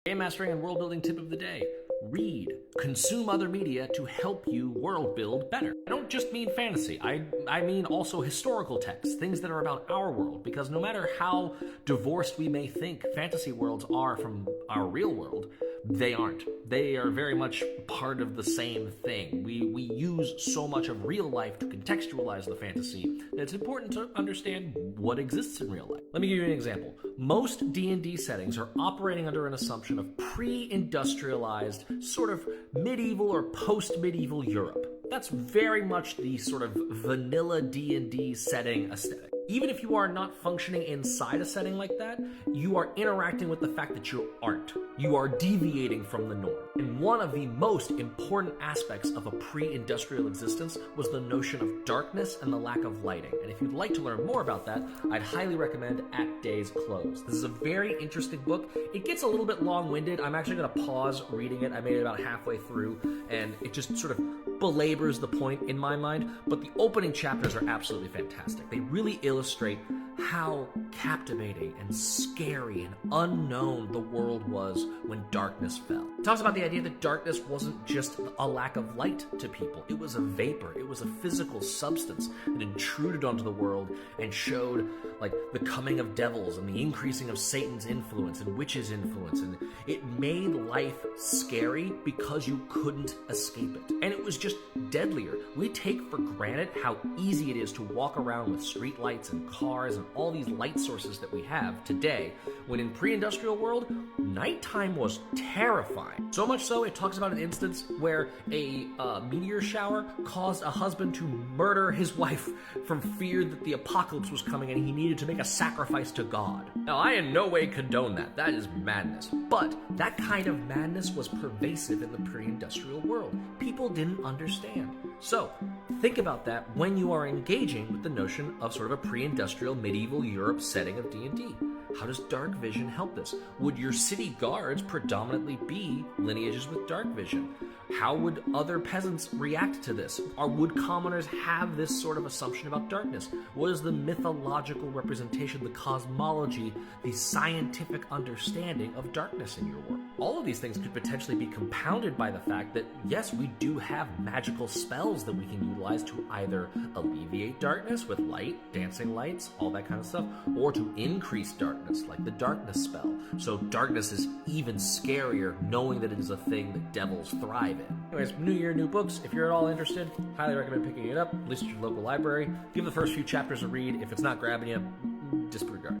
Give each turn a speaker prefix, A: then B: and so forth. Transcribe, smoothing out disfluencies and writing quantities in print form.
A: Game mastering and world building tip of the day. Read. Consume other media to help you world build better. I don't just mean fantasy. I mean also historical texts, things that are about our world, because no matter how divorced we may think fantasy worlds are from our real world, they aren't. They are very much part of the same thing. We use so much of real life to contextualize the fantasy that it's important to understand what exists in real life. Let me give you an example. Most D&D settings are operating under an assumption of pre-industrialized, sort of medieval or post-medieval Europe. That's very much the sort of vanilla D&D setting aesthetic. Even if you are not functioning inside a setting like that, you are interacting with the fact that you aren't. You are deviating from the norm. And one of the most important aspects of a pre-industrial existence was the notion of darkness and the lack of lighting. And if you'd like to learn more about that, I'd highly recommend At Day's Close. This is a very interesting book. It gets a little bit long-winded. I'm actually going to pause reading it. I made it about halfway through, and it just sort of belabors the point in my mind, but the opening chapters are absolutely fantastic. They really illustrate how captivating and scary and unknown the world was when darkness fell. It talks about the idea that darkness wasn't just a lack of light to people. It was a vapor. It was a physical substance that intruded onto the world and showed like the coming of devils and the increasing of Satan's influence and witches' influence. And it made life scary because you couldn't escape it. And it was just deadlier. We take for granted how easy it is to walk around with street lights and cars and all these light sources that we have today, when in pre-industrial world, nighttime was terrifying. So much so, it talks about an instance where a meteor shower caused a husband to murder his wife from fear that the apocalypse was coming and he needed to make a sacrifice to God. Now, I in no way condone that. That is madness. But that kind of madness was pervasive in the pre-industrial world. People didn't understand. So, think about that when you are engaging with the notion of sort of a pre-industrial medieval Europe setting of D&D. How does dark vision help this? Would your city guards predominantly be lineages with dark vision? How would other peasants react to this? Or would commoners have this sort of assumption about darkness? What is the mythological representation, the cosmology, the scientific understanding of darkness in your world? All of these things could potentially be compounded by the fact that, yes, we do have magical spells that we can utilize to either alleviate darkness with light, dancing lights, all that kind of stuff, or to increase darkness, like the darkness spell. So darkness is even scarier knowing that it is a thing that devils thrive in. Anyways, new year, new books. If you're at all interested, highly recommend picking it up, at least at your local library. Give the first few chapters a read. If it's not grabbing you, disregard.